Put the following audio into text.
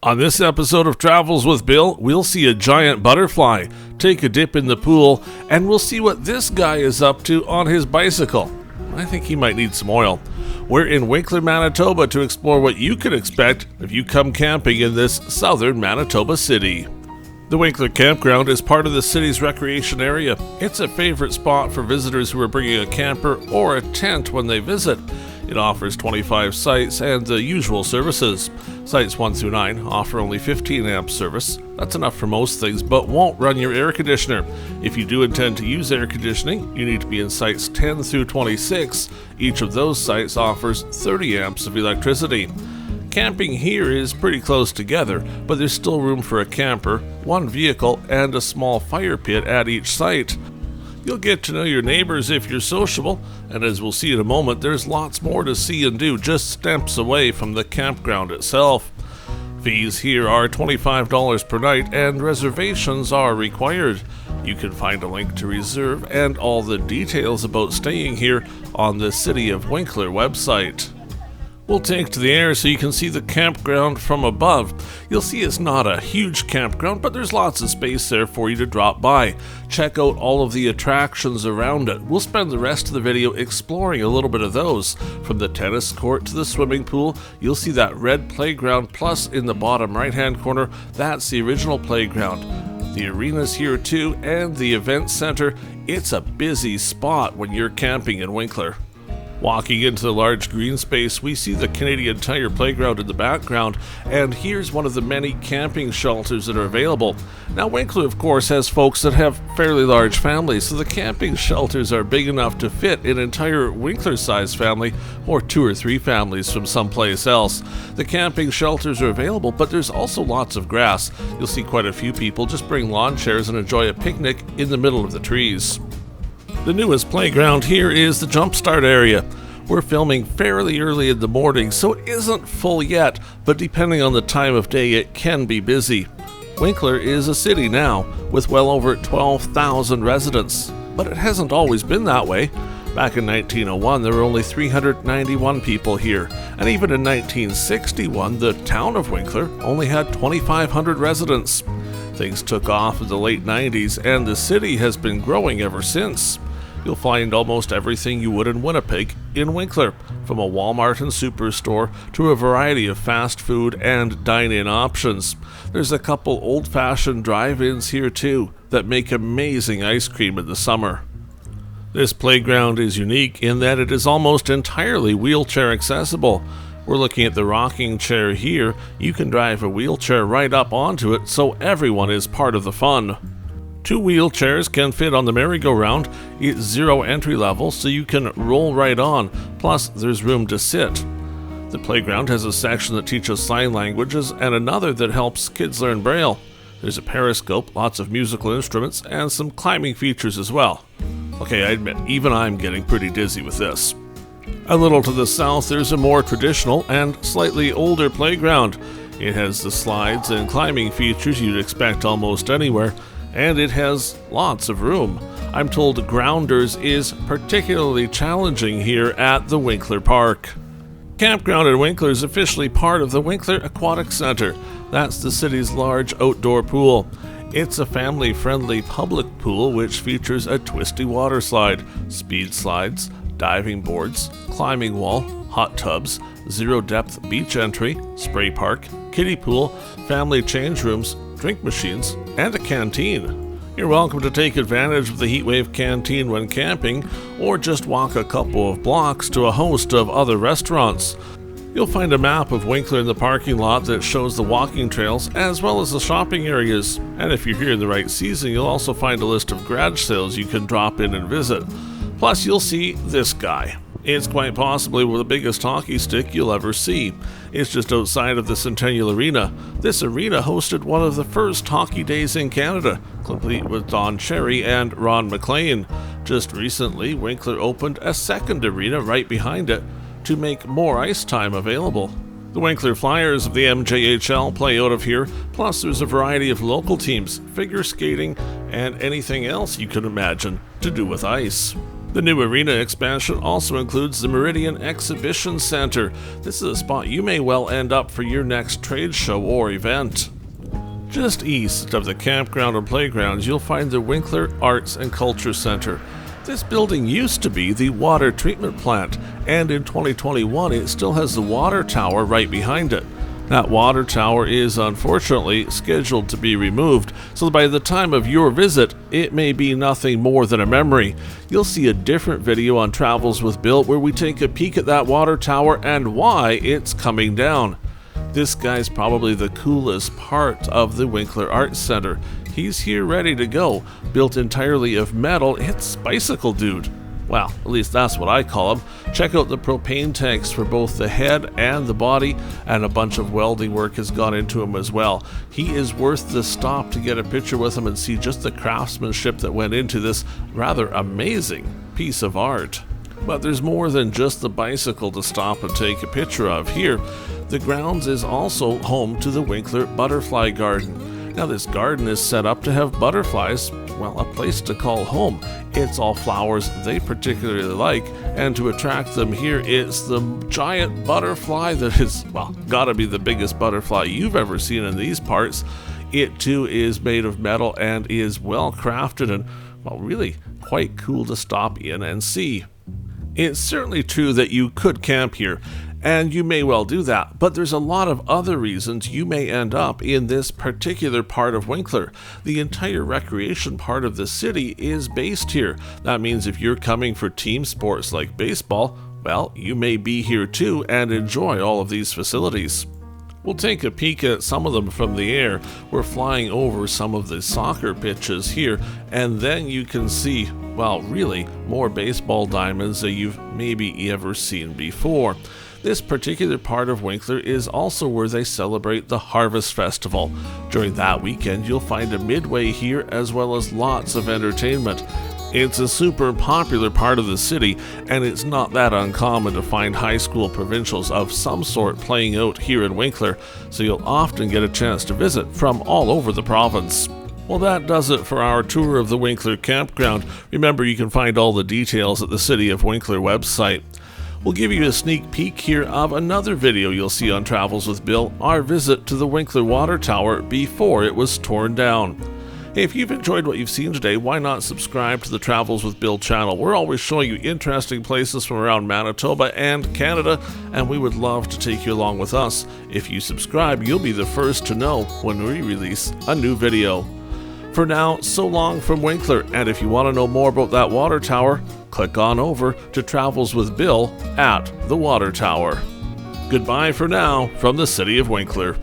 On this episode of Travels with Bill, we'll see a giant butterfly, take a dip in the pool, and we'll see what this guy is up to on his bicycle. I think he might need some oil. We're in Winkler, Manitoba to explore what you could expect if you come camping in this southern Manitoba city. The Winkler Campground is part of the city's recreation area. It's a favorite spot for visitors who are bringing a camper or a tent when they visit. It offers 25 sites and the usual services. Sites 1 through 9 offer only 15 amp service. That's enough for most things, but won't run your air conditioner. If you do intend to use air conditioning, you need to be in sites 10 through 26. Each of those sites offers 30 amps of electricity. Camping here is pretty close together, but there's still room for a camper, one vehicle, and a small fire pit at each site. You'll get to know your neighbors if you're sociable, and as we'll see in a moment, there's lots more to see and do just steps away from the campground itself. Fees here are $25 per night, and reservations are required. You can find a link to reserve and all the details about staying here on the City of Winkler website. We'll take to the air so you can see the campground from above. You'll see it's not a huge campground, but there's lots of space there for you to drop by. Check out all of the attractions around it. We'll spend the rest of the video exploring a little bit of those. From the tennis court to the swimming pool, you'll see that red playground, plus in the bottom right-hand corner, that's the original playground. The arena's here too, and the event center. It's a busy spot when you're camping in Winkler. Walking into the large green space, we see the Canadian Tire playground in the background, and here's one of the many camping shelters that are available. Now, Winkler, of course, has folks that have fairly large families, so the camping shelters are big enough to fit an entire Winkler-sized family or 2 or 3 families from someplace else. The camping shelters are available, but there's also lots of grass. You'll see quite a few people just bring lawn chairs and enjoy a picnic in the middle of the trees. The newest playground here is the Jumpstart area. We're filming fairly early in the morning, so it isn't full yet, but depending on the time of day, it can be busy. Winkler is a city now, with well over 12,000 residents, but it hasn't always been that way. Back in 1901, there were only 391 people here, and even in 1961, the town of Winkler only had 2,500 residents. Things took off in the late 90s, and the city has been growing ever since. You'll find almost everything you would in Winnipeg in Winkler, from a Walmart and superstore to a variety of fast food and dine-in options. There's a couple old-fashioned drive-ins here too that make amazing ice cream in the summer. This playground is unique in that it is almost entirely wheelchair accessible. We're looking at the rocking chair here. You can drive a wheelchair right up onto it, so everyone is part of the fun. 2 wheelchairs can fit on the merry-go-round. It's 0 entry level, so you can roll right on, plus there's room to sit. The playground has a section that teaches sign languages and another that helps kids learn Braille. There's a periscope, lots of musical instruments, and some climbing features as well. Okay, I admit, even I'm getting pretty dizzy with this. A little to the south, there's a more traditional and slightly older playground. It has the slides and climbing features you'd expect almost anywhere, and it has lots of room. I'm told Grounders is particularly challenging here at the Winkler Park. Campground in Winkler is officially part of the Winkler Aquatic Centre. That's the city's large outdoor pool. It's a family-friendly public pool which features a twisty water slide, speed slides, diving boards, climbing wall, hot tubs, zero-depth beach entry, spray park, kiddie pool, family change rooms, drink machines, and a canteen. You're welcome to take advantage of the Heatwave Canteen when camping, or just walk a couple of blocks to a host of other restaurants. You'll find a map of Winkler in the parking lot that shows the walking trails as well as the shopping areas. And if you're here in the right season, you'll also find a list of garage sales you can drop in and visit. Plus, you'll see this guy. It's quite possibly the biggest hockey stick you'll ever see. It's just outside of the Centennial Arena. This arena hosted one of the first hockey days in Canada, complete with Don Cherry and Ron McLean. Just recently, Winkler opened a second arena right behind it to make more ice time available. The Winkler Flyers of the MJHL play out of here, plus there's a variety of local teams, figure skating, and anything else you can imagine to do with ice. The new arena expansion also includes the Meridian Exhibition Centre. This is a spot you may well end up for your next trade show or event. Just east of the campground and playgrounds, you'll find the Winkler Arts and Culture Centre. This building used to be the water treatment plant, and in 2021 it still has the water tower right behind it. That water tower is unfortunately scheduled to be removed, so by the time of your visit, it may be nothing more than a memory. You'll see a different video on Travels with Bill where we take a peek at that water tower and why it's coming down. This guy's probably the coolest part of the Winkler Arts Centre. He's here ready to go, built entirely of metal. It's Bicycle Dude. Well, at least that's what I call him. Check out the propane tanks for both the head and the body, and a bunch of welding work has gone into him as well. He is worth the stop to get a picture with him and see just the craftsmanship that went into this rather amazing piece of art. But there's more than just the bicycle to stop and take a picture of here. The grounds is also home to the Winkler Butterfly Garden. Now this garden is set up to have butterflies, well, a place to call home. It's all flowers they particularly like, and to attract them here, it's the giant butterfly that is, well, gotta be the biggest butterfly you've ever seen in these parts. It too is made of metal and is well crafted and, well, really quite cool to stop in and see. It's certainly true that you could camp here, and you may well do that, but there's a lot of other reasons you may end up in this particular part of Winkler. The entire recreation part of the city is based here. That means if you're coming for team sports like baseball, well, you may be here too and enjoy all of these facilities. We'll take a peek at some of them from the air. We're flying over some of the soccer pitches here, and then you can see, well, really more baseball diamonds than you've maybe ever seen before. This particular part of Winkler is also where they celebrate the Harvest Festival. During that weekend, you'll find a midway here as well as lots of entertainment. It's a super popular part of the city, and it's not that uncommon to find high school provincials of some sort playing out here in Winkler, so you'll often get a chance to visit from all over the province. Well, that does it for our tour of the Winkler Campground. Remember, you can find all the details at the City of Winkler website. We'll give you a sneak peek here of another video you'll see on Travels with Bill, our visit to the Winkler Water Tower before it was torn down. Hey, if you've enjoyed what you've seen today, why not subscribe to the Travels with Bill channel? We're always showing you interesting places from around Manitoba and Canada, and we would love to take you along with us. If you subscribe, you'll be the first to know when we release a new video. For now, so long from Winkler, and if you want to know more about that water tower, click on over to Travels with Bill at the Water Tower. Goodbye for now from the City of Winkler.